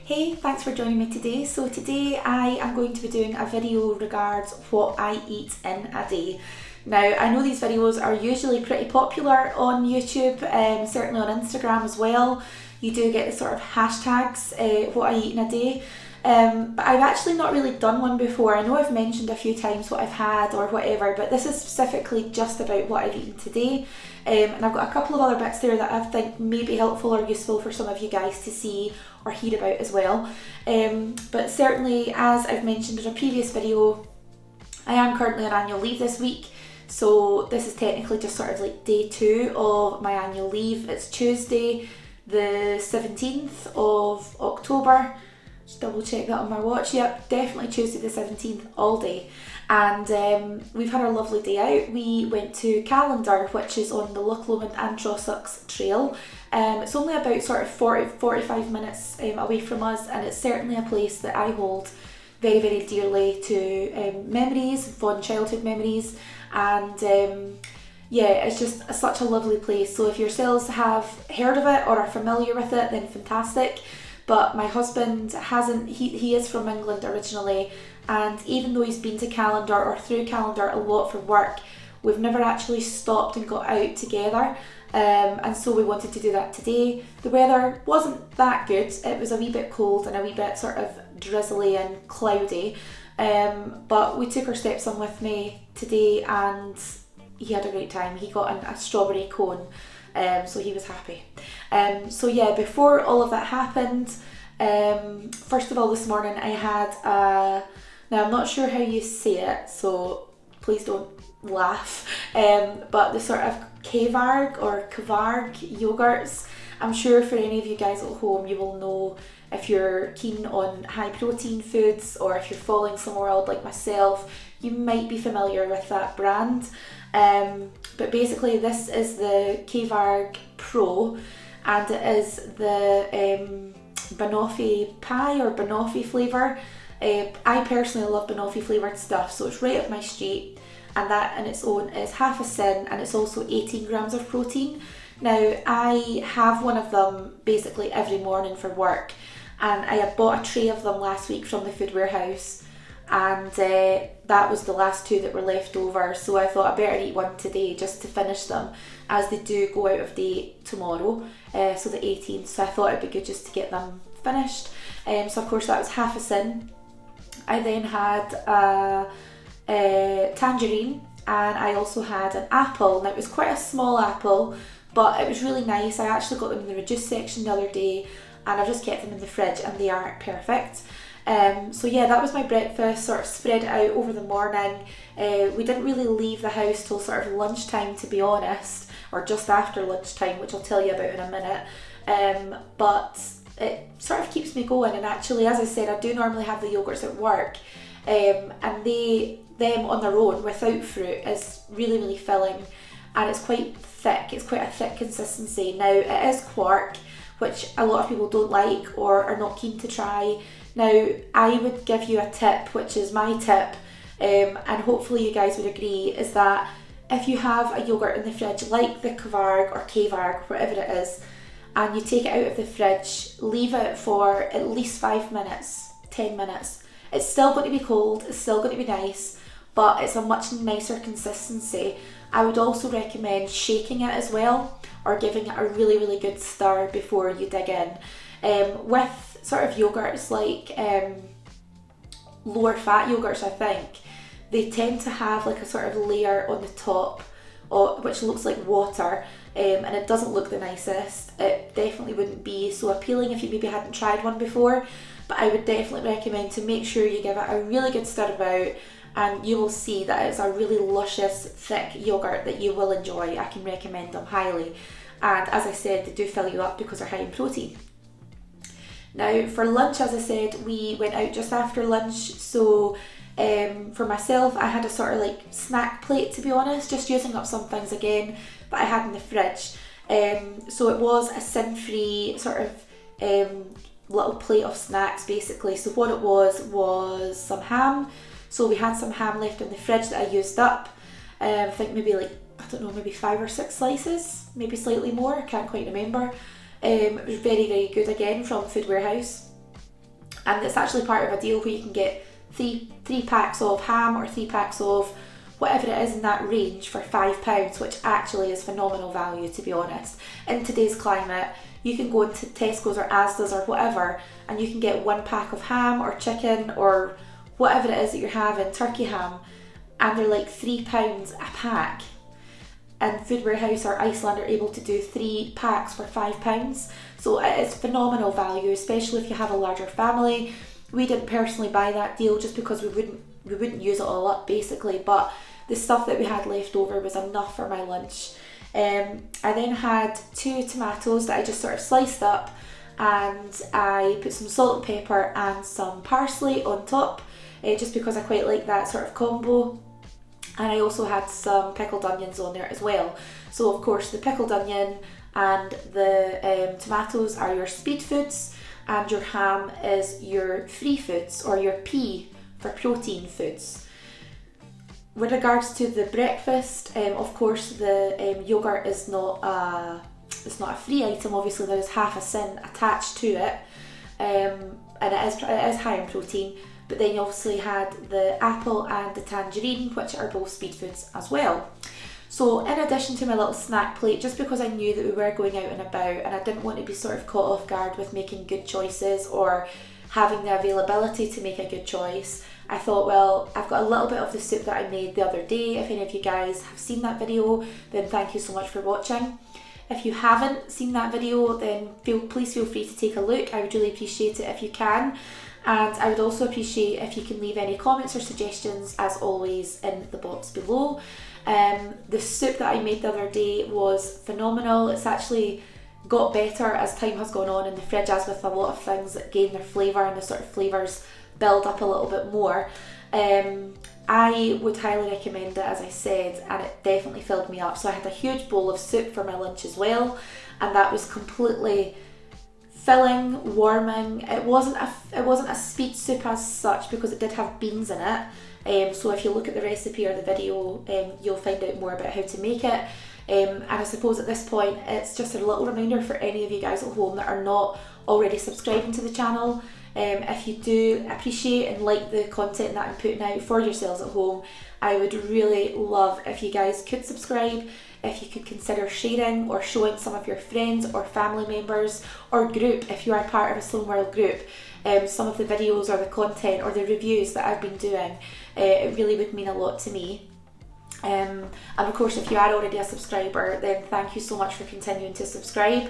Hey, thanks for joining me today. So today I am going to be doing a video regards what I eat in a day. Now, I know these videos are usually pretty popular on YouTube, certainly on Instagram as well. You do get the sort of hashtags, what I eat in a day. But I've actually not really done one before. I know I've mentioned a few times what I've had or whatever, but this is specifically just about what I've eaten today. And I've got a couple of other bits there that I think may be helpful or useful for some of you guys to see or hear about as well. But certainly, as I've mentioned in a previous video, I am currently on annual leave this week. So this is technically just sort of like day 2 of my annual leave. It's Tuesday, the 17th of October. Just double check that on my watch. Yep, definitely Tuesday the 17th all day. And we've had our lovely day out. We went to Callander, which is on the Loch Lomond and Trossachs Trail. It's only about sort of 40-45 minutes away from us, and it's certainly a place that I hold very, very dearly to memories, fond childhood memories. And yeah, it's just such a lovely place. So if yourselves have heard of it or are familiar with it, then fantastic. But my husband hasn't, he is from England originally, and even though he's been to Callander or through Callander a lot for work, we've never actually stopped and got out together. And so we wanted to do that today. The weather wasn't that good. It was a wee bit cold and a wee bit sort of drizzly and cloudy. But we took our stepson with me today and he had a great time. He got a strawberry cone. So he was happy. So yeah, before all of that happened, first of all this morning I had now I'm not sure how you say it, so please don't laugh, but the sort of Kvarg or Kvarg yogurts. I'm sure for any of you guys at home you will know if you're keen on high protein foods or if you're following some world like myself, you might be familiar with that brand. But basically this is the Kvarg Pro, and it is the banoffee pie or banoffee flavour. I personally love banoffee flavoured stuff, so it's right up my street, and that on its own is half a sin, and it's also 18 grams of protein. Now I have one of them basically every morning for work, and I had bought a tray of them last week from the Food Warehouse, and that was the last 2 that were left over, so I thought I better eat one today just to finish them, as they do go out of date tomorrow, so the 18th, so I thought it'd be good just to get them finished. So of course that was half a sin. I then had a tangerine, and I also had an apple. Now it was quite a small apple, but it was really nice. I actually got them in the reduced section the other day, and I've just kept them in the fridge and they are perfect. So yeah, that was my breakfast, sort of spread out over the morning. We didn't really leave the house till sort of lunchtime, to be honest, or just after lunchtime, which I'll tell you about in a minute. But it sort of keeps me going, and actually, as I said, I do normally have the yogurts at work, and them on their own without fruit is really, really filling, and it's quite thick. It's quite a thick consistency. Now it is quark, which a lot of people don't like or are not keen to try. Now I would give you a tip, which is my tip, and hopefully you guys would agree, is that if you have a yogurt in the fridge like the Kvarg or Kvarg, whatever it is, and you take it out of the fridge, leave it for at least 5 minutes, 10 minutes. It's still going to be cold, it's still going to be nice, but it's a much nicer consistency. I would also recommend shaking it as well, or giving it a really, really good stir before you dig in. With sort of yogurts like lower fat yogurts, I think, they tend to have like a sort of layer on the top, which looks like water, and it doesn't look the nicest. It definitely wouldn't be so appealing if you maybe hadn't tried one before, but I would definitely recommend to make sure you give it a really good stir about, and you will see that it's a really luscious, thick yogurt that you will enjoy. I can recommend them highly, and as I said, they do fill you up because they're high in protein. Now for lunch, as I said, we went out just after lunch, so for myself I had a sort of like snack plate, to be honest, just using up some things again that I had in the fridge. So it was a sin-free sort of little plate of snacks basically. So what it was some ham. So we had some ham left in the fridge that I used up. I think maybe like, I don't know, maybe 5 or 6 slices, maybe slightly more, I can't quite remember. It was very, very good again from Food Warehouse. and it's actually part of a deal where you can get three packs of ham or 3 packs of whatever it is in that range for £5, which actually is phenomenal value, to be honest. In today's climate, you can go into Tesco's or Asda's or whatever, and you can get 1 pack of ham or chicken or whatever it is that you're having, turkey ham, and they're like £3 a pack. And Food Warehouse or Iceland are able to do 3 packs for £5. So it is phenomenal value, especially if you have a larger family. We didn't personally buy that deal just because we wouldn't use it all up basically, but the stuff that we had left over was enough for my lunch. I then had 2 tomatoes that I just sort of sliced up, and I put some salt and pepper and some parsley on top, just because I quite like that sort of combo. And I also had some pickled onions on there as well. So of course the pickled onion and the tomatoes are your speed foods, and your ham is your free foods, or your P for protein foods. With regards to the breakfast, of course the yogurt is not it's not a free item. Obviously there is half a sin attached to it, and it is high in protein. But then you obviously had the apple and the tangerine, which are both speed foods as well. So in addition to my little snack plate, just because I knew that we were going out and about and I didn't want to be sort of caught off guard with making good choices or having the availability to make a good choice, I thought, well, I've got a little bit of the soup that I made the other day. If any of you guys have seen that video, then thank you so much for watching. If you haven't seen that video, then please feel free to take a look. I would really appreciate it if you can. And I would also appreciate if you can leave any comments or suggestions, as always, in the box below. The soup that I made the other day was phenomenal. It's actually got better as time has gone on in the fridge, as with a lot of things that gain their flavour and the sort of flavours build up a little bit more. I would highly recommend it, as I said, and it definitely filled me up. So I had a huge bowl of soup for my lunch as well, and that was completely filling, warming. It wasn't a speed soup as such, because it did have beans in it. So if you look at the recipe or the video, you'll find out more about how to make it. And I suppose at this point, it's just a little reminder for any of you guys at home that are not already subscribing to the channel. If you do appreciate and like the content that I'm putting out for yourselves at home, I would really love if you guys could subscribe, if you could consider sharing or showing some of your friends or family members or group, if you are part of a Sloan World group, some of the videos or the content or the reviews that I've been doing. It really would mean a lot to me. And of course, if you are already a subscriber, then thank you so much for continuing to subscribe.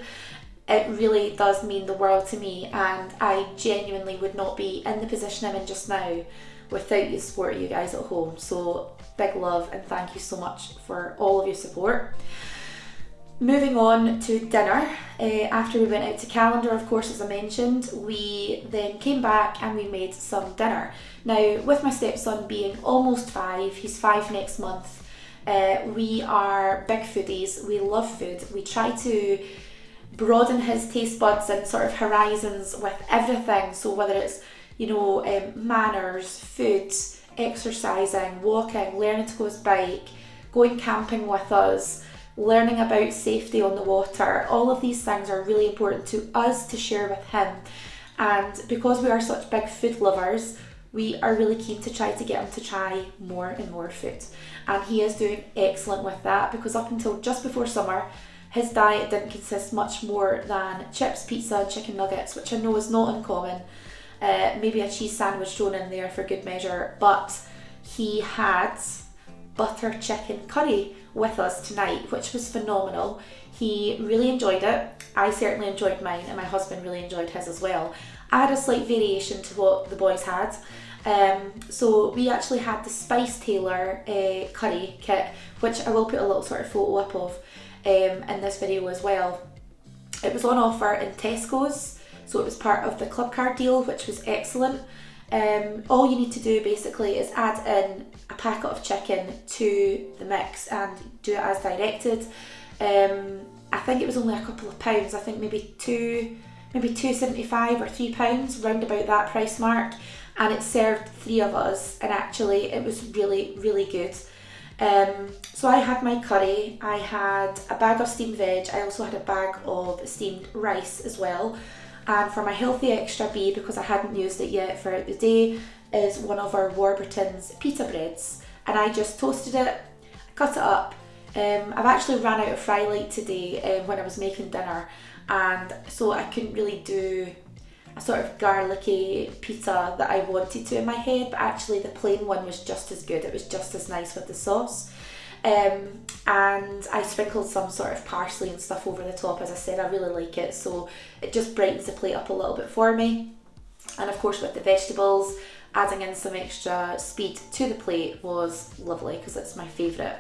It really does mean the world to me, and I genuinely would not be in the position I'm in just now without the support of you guys at home. So big love and thank you so much for all of your support. Moving on to dinner, after we went out to Callander, of course, as I mentioned, we then came back and we made some dinner. Now, with my stepson being almost 5, he's 5 next month, we are big foodies, we love food, we try to broaden his taste buds and sort of horizons with everything. So whether it's, manners, food, exercising, walking, learning to go his bike, going camping with us, learning about safety on the water, all of these things are really important to us to share with him. And because we are such big food lovers, we are really keen to try to get him to try more and more food. And he is doing excellent with that, because up until just before summer, his diet didn't consist much more than chips, pizza and chicken nuggets, which I know is not uncommon. Maybe a cheese sandwich thrown in there for good measure, but he had butter chicken curry with us tonight, which was phenomenal. He really enjoyed it. I certainly enjoyed mine, and my husband really enjoyed his as well. I had a slight variation to what the boys had. So we actually had the Spice Tailor curry kit, which I will put a little sort of photo up of in this video as well. It was on offer in Tesco's, so it was part of the club card deal, which was excellent. All you need to do basically is add in a packet of chicken to the mix and do it as directed. I think it was only a couple of pounds, I think maybe £2.75 or £3, round about that price mark, and it served 3 of us, and actually it was really, really good. So I had my curry, I had a bag of steamed veg, I also had a bag of steamed rice as well, And for my Healthy Extra B, because I hadn't used it yet throughout the day, is one of our Warburton's pita breads. And I just toasted it, cut it up. I've actually ran out of fry light today when I was making dinner, and so I couldn't really do a sort of garlicky pita that I wanted to in my head, but actually the plain one was just as good. It was just as nice with the sauce. And I sprinkled some sort of parsley and stuff over the top. As I said, I really like it, so it just brightens the plate up a little bit for me. And of course with the vegetables, adding in some extra speed to the plate was lovely, because it's my favourite.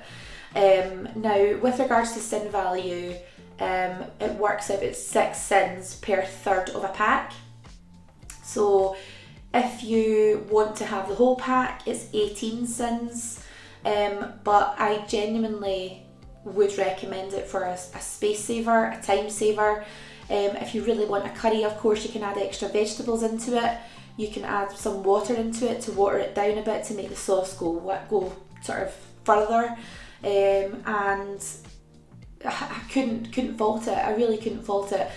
Now with regards to sin value, it works out at 6 sins per third of a pack. So if you want to have the whole pack, it's 18 sins. But I genuinely would recommend it for a space saver, a time saver. If you really want a curry, of course, you can add extra vegetables into it. You can add some water into it to water it down a bit to make the sauce go sort of further. And I couldn't fault it. I really couldn't fault it.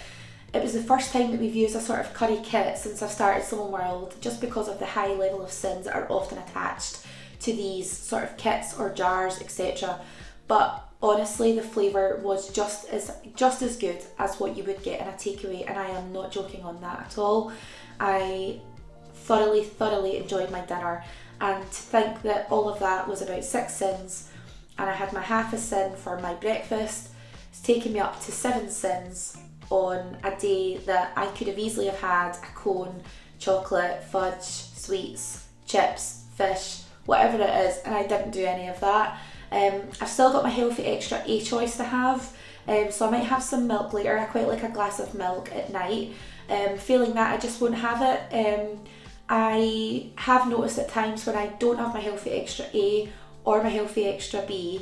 It was the first time that we've used a sort of curry kit since I've started Slimming World, just because of the high level of sins that are often attached to these sort of kits or jars, etc. But honestly, the flavour was just as good as what you would get in a takeaway, and I am not joking on that at all. I thoroughly enjoyed my dinner, and to think that all of that was about 6 sins, and I had my half a sin for my breakfast. It's taken me up to 7 sins on a day that I could have easily have had a cone, chocolate, fudge, sweets, chips, fish, whatever it is, and I didn't do any of that. I've still got my Healthy Extra A choice to have, so I might have some milk later. I quite like a glass of milk at night. Failing that, I just won't have it. I have noticed at times when I don't have my Healthy Extra A or my Healthy Extra B,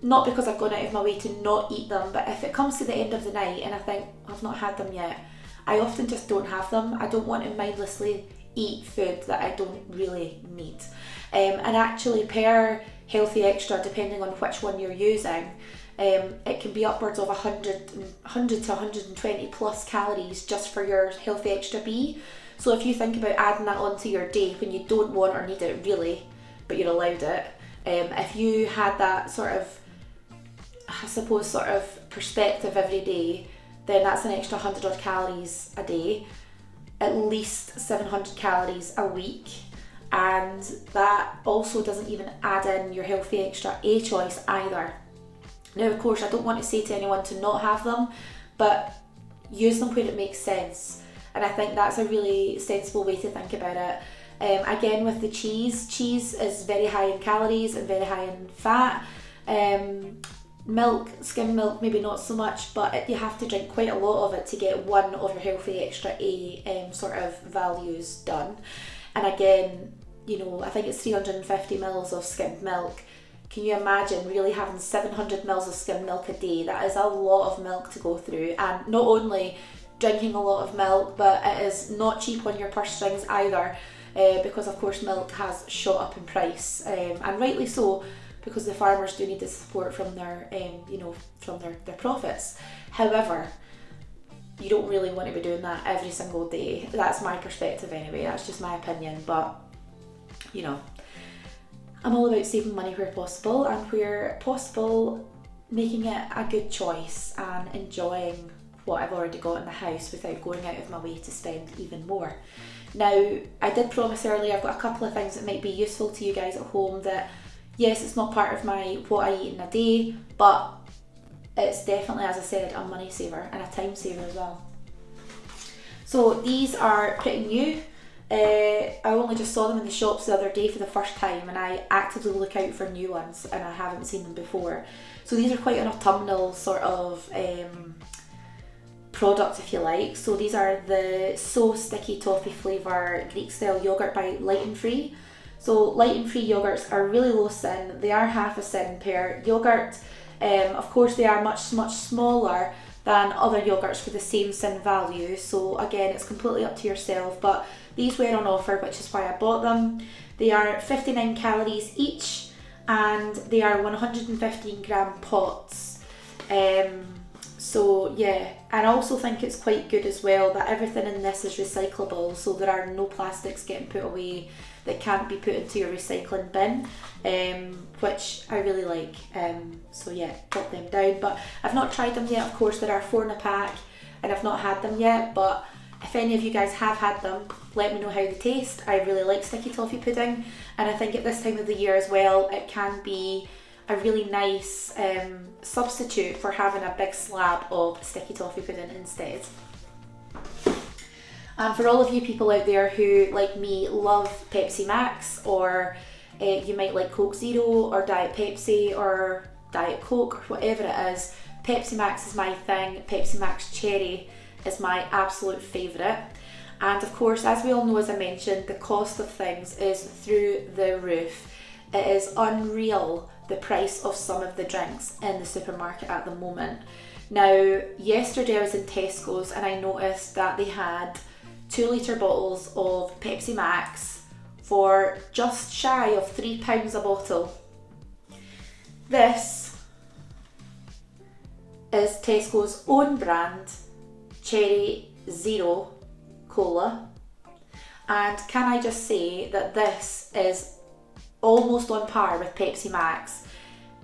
not because I've gone out of my way to not eat them, but if it comes to the end of the night and I think I've not had them yet, I often just don't have them. I don't want to mindlessly eat food that I don't really need. And actually per Healthy Extra, depending on which one you're using, it can be upwards of 100 to 120 plus calories just for your Healthy Extra B. So if you think about adding that onto your day when you don't want or need it really, but you're allowed it, if you had that sort of, I suppose, sort of perspective every day, then that's an extra 100 odd calories a day, at least 700 calories a week, and that also doesn't even add in your Healthy Extra A choice either. Now of course I don't want to say to anyone to not have them, but use them where it makes sense, and I think that's a really sensible way to think about it. Again, with the cheese is very high in calories and very high in fat. Milk, skim milk, maybe not so much, but you have to drink quite a lot of it to get one of your Healthy Extra A sort of values done. And again, you know, I think it's 350 mils of skimmed milk. Can you imagine really having 700 mils of skimmed milk a day? That is a lot of milk to go through, and not only drinking a lot of milk, but it is not cheap on your purse strings either, because of course milk has shot up in price, and rightly so, because the farmers do need the support from their from their profits. However, you don't really want to be doing that every single day. That's my perspective anyway, that's just my opinion, but you know, I'm all about saving money where possible, and where possible making it a good choice and enjoying what I've already got in the house without going out of my way to spend even more. Now, I did promise earlier I've got a couple of things that might be useful to you guys at home that, yes, it's not part of my what I eat in a day, but it's definitely, as I said, a money saver and a time saver as well. So these are pretty new. I only just saw them in the shops the other day for the first time, and I actively look out for new ones and I haven't seen them before. So these are quite an autumnal sort of product, if you like. So these are the So Sticky Toffee flavour Greek style yogurt by Light and Free. So Light and Free yogurts are really low sin. They are half a sin per yogurt. Of course they are much smaller than other yogurts for the same sin value, so again it's completely up to yourself, but these were on offer, which is why I bought them. They are 59 calories each, and they are 115 gram pots. So yeah, and I also think it's quite good as well that everything in this is recyclable, so there are no plastics getting put away that can't be put into your recycling bin, which I really like. So yeah, pop them down. But I've not tried them yet. Of course, there are 4 in a pack, and I've not had them yet. But if any of you guys have had them, let me know how they taste. I really like sticky toffee pudding, and I think at this time of the year as well, it can be a really nice substitute for having a big slab of sticky toffee pudding instead. And for all of you people out there who, like me, love Pepsi Max, or you might like Coke Zero or Diet Pepsi or Diet Coke or whatever it is, Pepsi Max is my thing. Pepsi Max Cherry is my absolute favourite. And of course, as we all know, as I mentioned, the cost of things is through the roof. It is unreal, the price of some of the drinks in the supermarket at the moment. Now, yesterday I was in Tesco's and I noticed that they had 2-litre bottles of Pepsi Max for just shy of £3 a bottle. This is Tesco's own brand Cherry Zero Cola, and can I just say that this is almost on par with Pepsi Max.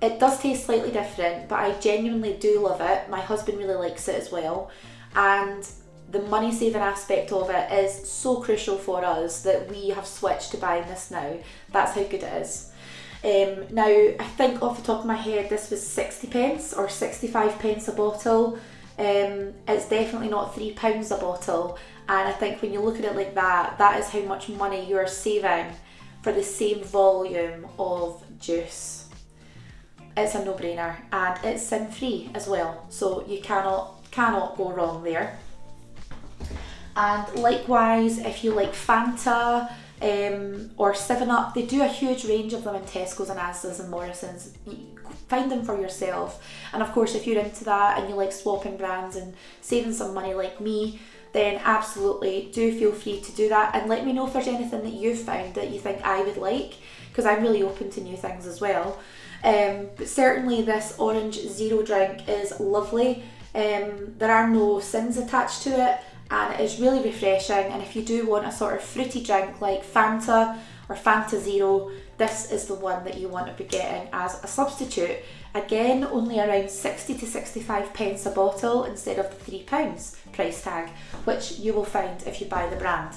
It does taste slightly different, but I genuinely do love it. My husband really likes it as well, and the money saving aspect of it is so crucial for us that we have switched to buying this now. That's how good it is. Now, I think off the top of my head this was 60 pence or 65 pence a bottle. It's definitely not £3 a bottle, and I think when you look at it like that, that is how much money you're saving for the same volume of juice. It's a no-brainer, and it's sin-free as well, so you cannot go wrong there. And likewise, if you like Fanta or 7-Up, they do a huge range of them in Tesco's and Asda's and Morrison's. Find them for yourself. And of course, if you're into that and you like swapping brands and saving some money like me, then absolutely do feel free to do that, and let me know if there's anything that you've found that you think I would like, because I'm really open to new things as well. But certainly this orange zero drink is lovely. There are no sins attached to it, and it is really refreshing. And if you do want a sort of fruity drink like Fanta or Fanta Zero, this is the one that you want to be getting as a substitute. Again, only around 60 to 65 pence a bottle instead of the £3 price tag, which you will find if you buy the brand.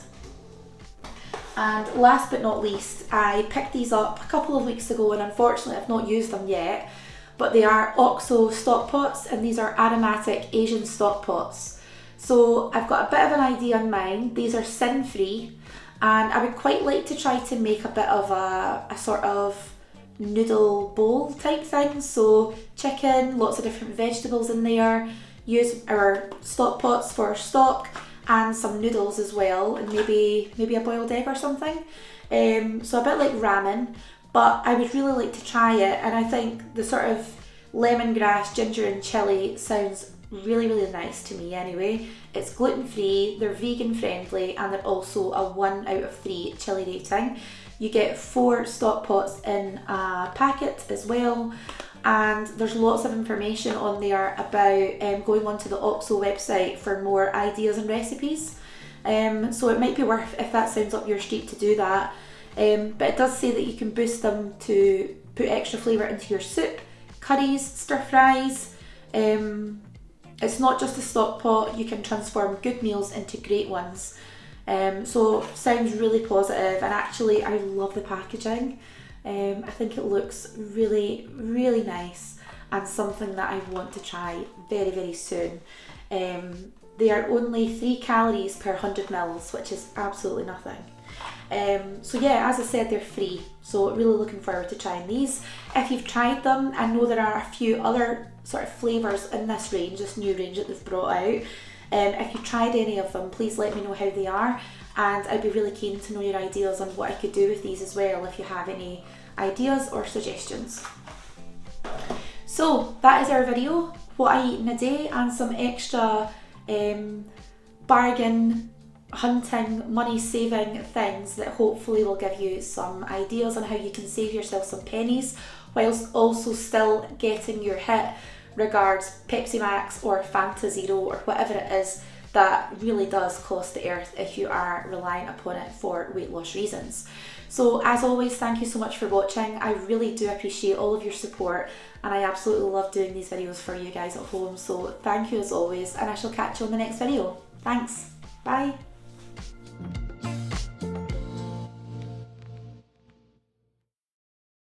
And last but not least, I picked these up a couple of weeks ago, and unfortunately I've not used them yet, but they are OXO stock pots, and these are aromatic Asian stock pots. So I've got a bit of an idea in mind. These are sin-free, and I would quite like to try to make a bit of a sort of noodle bowl type thing. So chicken, lots of different vegetables in there, use our stock pots for stock and some noodles as well, and maybe a boiled egg or something. So a bit like ramen, but I would really like to try it, and I think the sort of lemongrass, ginger and chilli sounds really, really nice to me anyway. It's gluten free, they're vegan friendly, and they're also a 1 out of 3 chilli rating. You get 4 stock pots in a packet as well, and there's lots of information on there about going onto the OXO website for more ideas and recipes. So it might be worth, if that sounds up your street, to do that. But it does say that you can boost them to put extra flavour into your soup, curries, stir fries. It's not just a stock pot, you can transform good meals into great ones. So sounds really positive, and actually I love the packaging. I think it looks really, really nice, and something that I want to try very, very soon. They are only 3 calories per 100 mils, which is absolutely nothing. So yeah, as I said, they're free, so really looking forward to trying these. If you've tried them, I know there are a few other sort of flavours in this range, this new range that they've brought out. If you've tried any of them, please let me know how they are, and I'd be really keen to know your ideas on what I could do with these as well, if you have any ideas or suggestions. So that is our video, what I eat in a day, and some extra bargain hunting, money saving things that hopefully will give you some ideas on how you can save yourself some pennies whilst also still getting your hit regards Pepsi Max or Fanta Zero or whatever it is that really does cost the earth if you are reliant upon it for weight loss reasons. So as always, thank you so much for watching. I really do appreciate all of your support, and I absolutely love doing these videos for you guys at home. So thank you as always, and I shall catch you on the next video. Thanks. Bye.